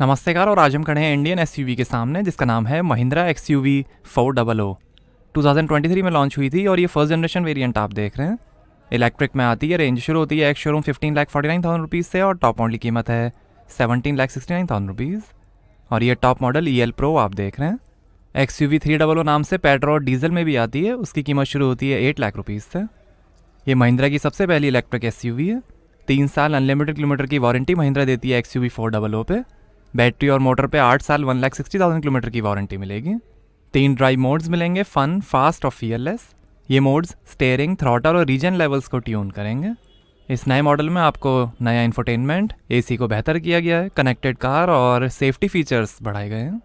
नमस्कार। और आज हम खड़े हैं इंडियन एसयूवी के सामने जिसका नाम है महिंद्रा XUV 400। 2023 में लॉन्च हुई थी और ये फर्स्ट जनरेशन वेरिएंट आप देख रहे हैं। इलेक्ट्रिक में आती है। रेंज शुरू होती है एक्स शोरूम 15,49,000 से और टॉप मॉडल की कीमत है 17,69,000 रुपीज़। और ये टॉप मॉडल EL Pro आप देख रहे हैं। XUV 300 नाम से पेट्रोल और डीजल में भी आती है। उसकी कीमत शुरू होती है 8 लाख रुपीज़ से। ये महिंद्रा की सबसे पहली इलेक्ट्रिक SUV है। 3 साल अनलिमिटेड किलोमीटर की वारंटी महिंद्रा देती है XUV 400 पे। बैटरी और मोटर पे 8 साल 1,60,000 किलोमीटर की वारंटी मिलेगी। 3 ड्राइव मोड्स मिलेंगे, फन, फास्ट और फियरलेस। ये मोड्स स्टेयरिंग, थ्रॉटल और रीजन लेवल्स को ट्यून करेंगे। इस नए मॉडल में आपको नया इंफोटेनमेंट, AC को बेहतर किया गया है, कनेक्टेड कार और सेफ्टी फीचर्स बढ़ाए गए हैं।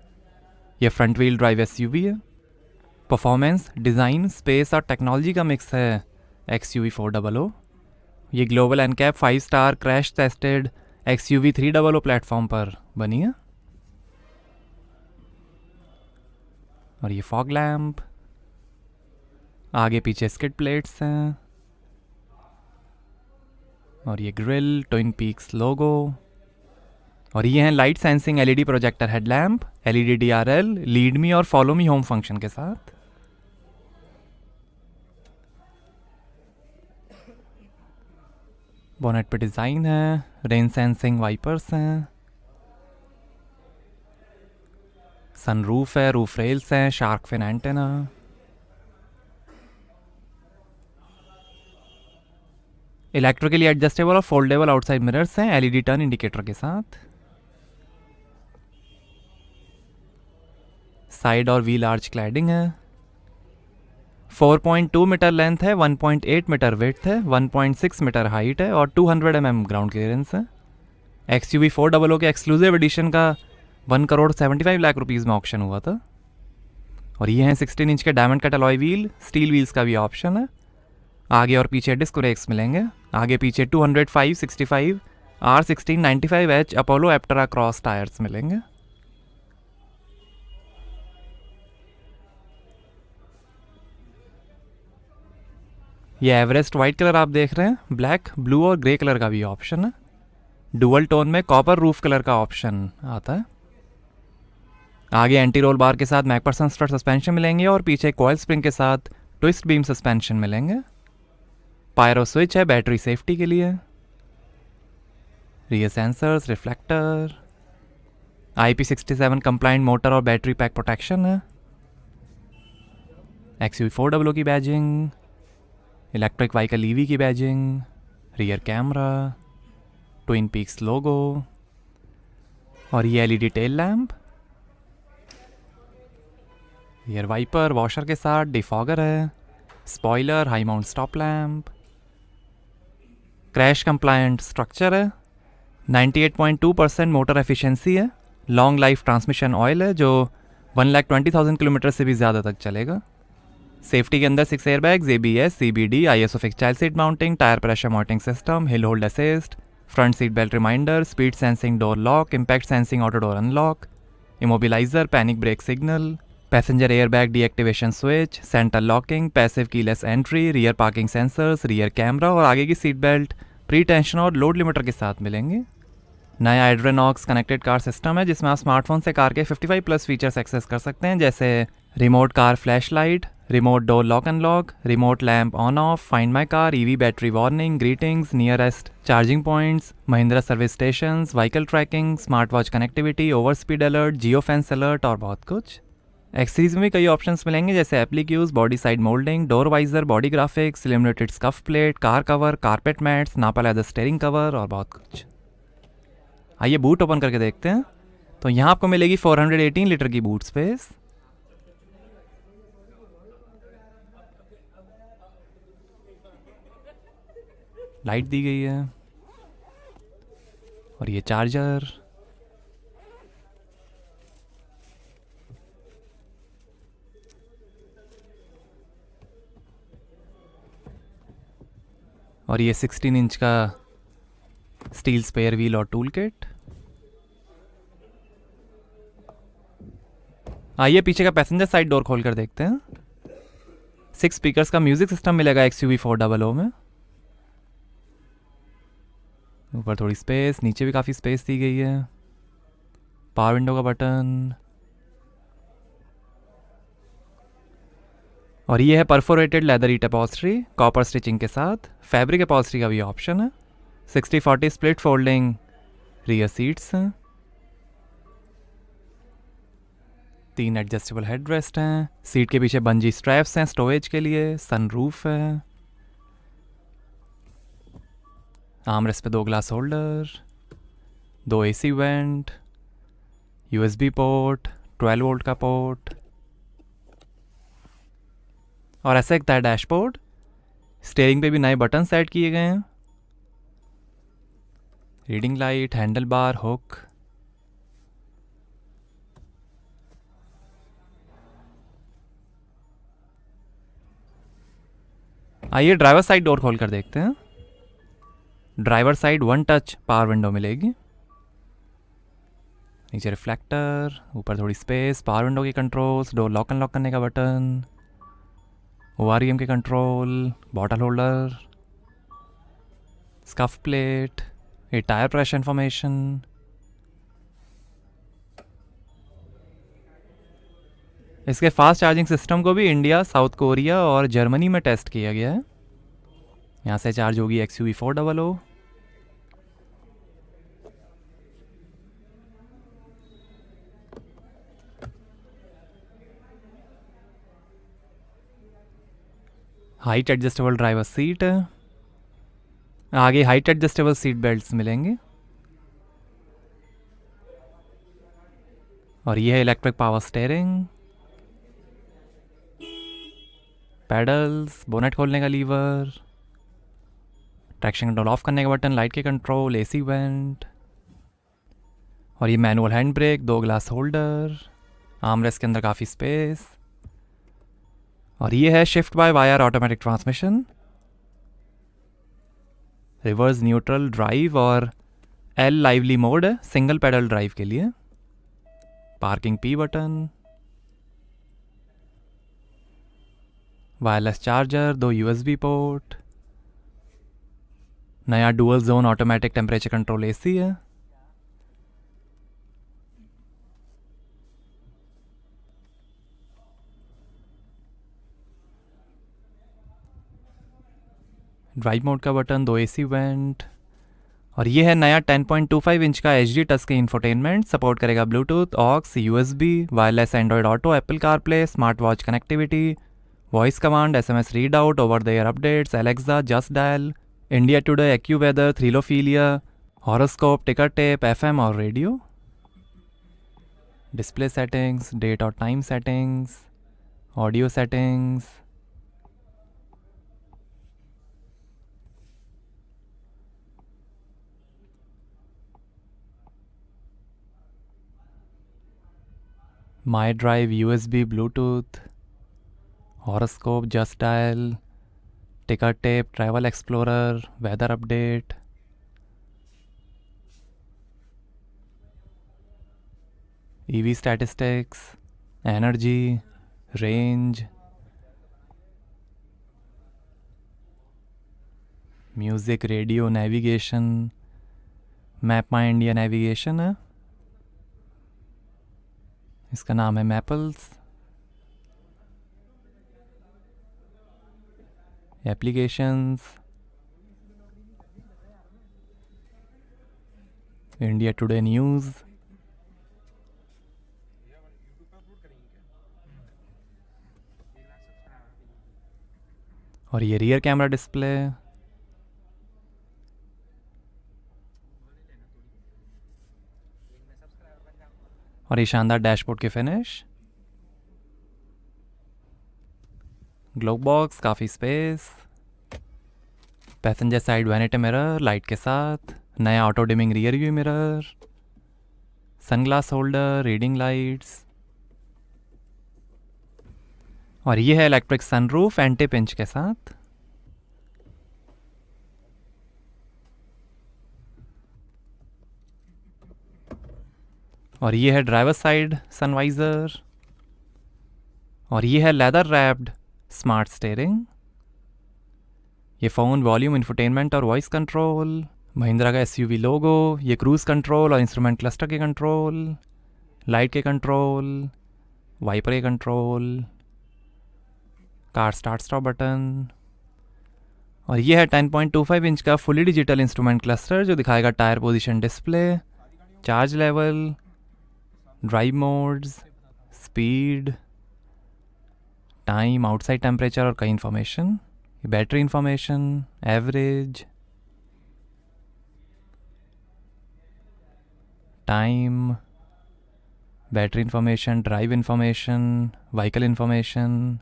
यह फ्रंट व्हील ड्राइव SUV है। परफॉर्मेंस, डिज़ाइन, स्पेस और टेक्नोलॉजी का मिक्स है XUV 400। ये global NCAP 5 star crash tested XUV 300 platform पर बनी है। और ये फॉग लैम्प, आगे पीछे स्किड प्लेट्स हैं। और ये ग्रिल, ट्विन पीक्स लोगो। और ये हैं light sensing LED projector headlamp, LED DRL, lead me और फॉलो मी होम फंक्शन के साथ। बोनेट पे डिज़ाइन है, रेन सेंसिंग वाइपर्स हैं, सनरूफ है, रूफ रेल्स हैं, shark fin antenna. Electrically adjustable और फोल्डेबल आउटसाइड मिरर्स हैं LED टर्न इंडिकेटर के साथ। साइड और व्हील आर्च क्लैडिंग है। 4.2 मीटर लेंथ है, 1.8 मीटर विड्थ है, 1.6 मीटर हाइट है और 200 mm ग्राउंड क्लियरेंस है। XUV 400 के एक्सक्लूसिव एडिशन का 1,75 लाख रुपीज़ में ऑक्शन हुआ था। और ये हैं 16 इंच के diamond cut alloy wheel, steel wheels का भी ऑप्शन है। आगे और पीछे डिस्क ब्रेक्स मिलेंगे। आगे पीछे 200/565 R1695H अपोलो एप्टरा क्रॉस टायर्स मिलेंगे। ये एवरेस्ट वाइट कलर आप देख रहे हैं। ब्लैक, ब्लू और ग्रे कलर का भी ऑप्शन है। डुअल टोन में कॉपर रूफ कलर का ऑप्शन आता है। आगे एंटी रोल बार के साथ मैकफरसन स्ट्रट सस्पेंशन मिलेंगे और पीछे कॉइल स्प्रिंग के साथ ट्विस्ट बीम सस्पेंशन मिलेंगे। पायरो स्विच है बैटरी सेफ्टी के लिए। Rear sensors, reflector, IP67 compliant motor और बैटरी पैक प्रोटेक्शन है। XUV 400 की बैजिंग, इलेक्ट्रिक व्हीकल EV की badging, rear camera, twin peaks logo और ये LED tail lamp. Rear wiper washer के साथ डिफॉगर है। Spoiler, high mount stop lamp, crash compliant structure है। 98.2% मोटर एफिशिएंसी है। लॉन्ग लाइफ ट्रांसमिशन ऑयल है जो 1,20,000 किलोमीटर से भी ज़्यादा तक चलेगा। सेफ्टी के अंदर 6 airbags, ABS, CBD, ISO fix child seat mounting, tyre pressure monitoring system, hill hold assist, front seat belt reminder, speed sensing door lock, impact sensing auto door unlock, immobiliser, panic brake signal, passenger airbag deactivation switch, centre locking, passive keyless entry, rear parking sensors, rear camera और आगे की seat belt pre tension और load limiter के साथ मिलेंगे। नया एड्रेनॉक्स connected car system है जिसमें आप स्मार्टफोन से कार के 55+ फीचर्स एक्सेस कर सकते हैं, जैसे remote car flash light, remote door lock unlock, remote lamp on off, find my car, EV battery warning, greetings, nearest charging points, Mahindra service stations, vehicle tracking, smart watch connectivity, over speed alert, Jio fence alert और बहुत कुछ। X series में भी कई options मिलेंगे जैसे appliques, body side moulding, door visor, body graphics, illuminated scuff plate, car cover, carpet mats, nappa leather steering cover और बहुत कुछ। आइए बूट ओपन करके देखते हैं। तो यहाँ आपको मिलेगी 418 लीटर की बूट स्पेस। लाइट दी गई है और ये चार्जर, और ये 16 इंच का स्टील स्पेयर व्हील और टूल किट। आइए पीछे का पैसेंजर साइड डोर खोल कर देखते हैं। 6 स्पीकर्स का म्यूजिक सिस्टम मिलेगा XUV 400 में। ऊपर थोड़ी स्पेस, नीचे भी काफ़ी स्पेस दी गई है। पावर विंडो का बटन, और ये है perforated leather upholstery copper stitching के साथ। फैब्रिक अपॉल्स्ट्री का भी ऑप्शन है। 60-40 स्प्लिट फोल्डिंग रियर सीट्स हैं। 3 एडजस्टेबल हेडरेस्ट हैं। सीट के पीछे बंजी स्ट्रैप्स हैं स्टोरेज के लिए। सनरूफ है। आर्मरेस्ट पे 2 glass holder, 2 AC vent, USB port, 12 volt का पोर्ट, और ऐसा एक था डैशबोर्ड। स्टीयरिंग पे भी नए बटन सेट किए गए हैं। Reading light, handle bar, hook. आइए ड्राइवर साइड डोर खोल कर देखते हैं। Driver side 1 touch power window मिलेगी। नीचे रिफ्लेक्टर, ऊपर थोड़ी स्पेस, पावर विंडो की कंट्रोल्स, डोर लॉक अनलॉक करने का बटन, OREM के control, bottle holder, scuff plate, ये टायर प्रेशर इंफॉर्मेशन। इसके फास्ट चार्जिंग सिस्टम को भी इंडिया, साउथ कोरिया और जर्मनी में टेस्ट किया गया है। यहाँ से चार्ज होगी XUV 400। Height adjustable driver seat है। आगे हाइट एडजस्टेबल सीट बेल्ट्स मिलेंगे। और ये है electric power steering, paddles, bonnet खोलने का लीवर, ट्रैक्शन कंट्रोल ऑफ करने का बटन, लाइट के कंट्रोल, एसी वेंट, और ये manual hand brake, 2 glass holder, armrest के अंदर काफ़ी स्पेस, और ये है shift by wire automatic transmission, reverse neutral drive और L लाइवली मोड है सिंगल पेडल ड्राइव के लिए। Parking P button, wireless charger, 2 USB port, नया dual zone automatic temperature control AC है। ड्राइव मोड का बटन, 2 AC वेंट, और ये है नया 10.25 इंच का HD touch screen infotainment. Support करेगा Bluetooth, aux, USB, wireless Android Auto, Apple CarPlay, smart watch connectivity, voice command, SMS read out, over the air updates, Alexa, Just Dial, India Today, AccuWeather, Thrillophilia, horoscope, ticket tape, FM और radio. Display settings, date और time settings, audio settings, my drive, USB, Bluetooth, horoscope, just dial, ticket tape, travel explorer, weather update, EV statistics, energy, range, music, radio, navigation, MapmyIndia navigation है। इसका नाम है Mappls. Applications, India Today news, और ये rear camera display, और ये शानदार dashboard के फिनिश, ग्लोब बॉक्स, काफ़ी space, passenger side vanity mirror light के साथ, नया auto dimming rear view mirror, sunglass holder, reading lights, और ये है इलेक्ट्रिक सनरूफ एंटी पिंच के साथ। और ये है ड्राइवर साइड सनवाइज़र, और ये है लेदर रैप्ड स्मार्ट स्टीयरिंग। ये फ़ोन, वॉल्यूम, इंफोटेनमेंट और वॉइस कंट्रोल, महिंद्रा का SUV लोगो, ये क्रूज़ कंट्रोल और इंस्ट्रूमेंट क्लस्टर के कंट्रोल, लाइट के कंट्रोल, वाइपर के control, car start stop button. और ये है 10.25 इंच का फुली डिजिटल इंस्ट्रूमेंट क्लस्टर जो दिखाएगा tyre position display, charge level, drive modes, speed, time, outside temperature और कई information, battery information, average, time, battery information, drive information, vehicle information,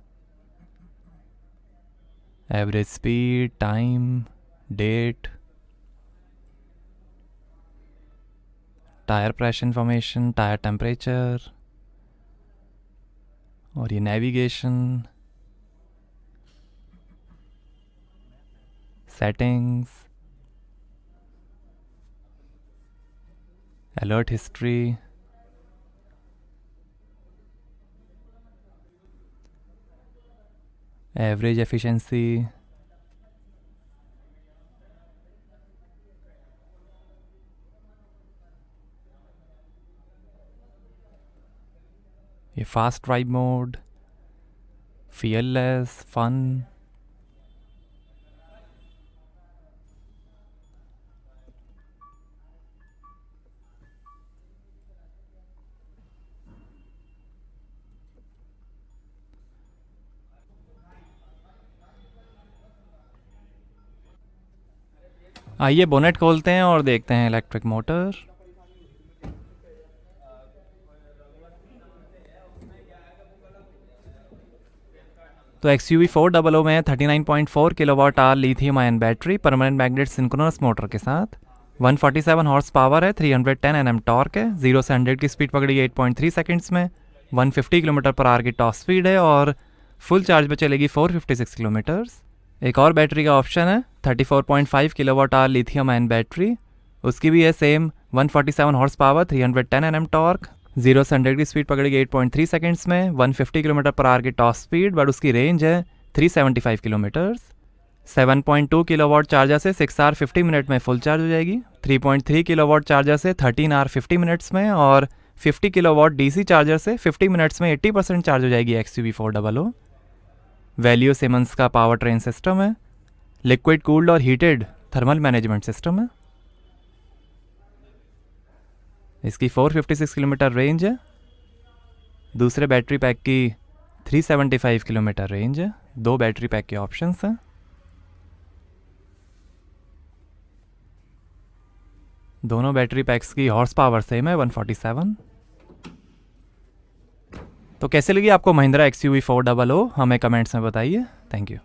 average speed, time, date, tyre pressure information, tyre temperature, और ये navigation, settings, alert history, average efficiency, ये fast drive mode, fearless, fun, आइए bonnet खोलते हैं और देखते हैं electric motor. तो XUV 400 में 39.4 kilowatt hour lithium ion battery permanent magnet synchronous motor के साथ 147 हॉर्स पावर है, 310 Nm टॉर्क है, 0 से 100 की स्पीड पकड़ी 8.3 सेकंड्स में, 150 किलोमीटर पर आवर की टॉप स्पीड है और फुल चार्ज पे चलेगी 456 किलोमीटर्स। एक और बैटरी का ऑप्शन है 34.5 kilowatt hour lithium ion battery, उसकी भी है same 147 horse power, 310 Nm torque, 0 से 100 की स्पीड पकड़ेगी 8.3 सेकंड्स में, 150 किलोमीटर पर आवर की टॉप स्पीड, बट उसकी रेंज है 375 किलोमीटर्स। 7.2 किलोवाट चार्जर से 6 आवर 50 मिनट में फुल चार्ज हो जाएगी, 3.3 किलोवाट चार्जर से 13 आवर 50 मिनट्स में और 50 किलोवाट डीसी चार्जर से 50 मिनट्स में 80% चार्ज हो जाएगी XUV 400। वैल्यू सिमंस का पावर ट्रेन सिस्टम है, लिक्विड कूल्ड और हीटेड थर्मल मैनेजमेंट सिस्टम है। इसकी 456 किलोमीटर रेंज है, दूसरे बैटरी पैक की 375 किलोमीटर रेंज है। 2 बैटरी पैक के ऑप्शंस हैं। दोनों बैटरी पैक्स की हॉर्स पावर सेम है 147। तो कैसे लगी आपको महिंद्रा XUV 400? हमें कमेंट्स में बताइए। Thank you.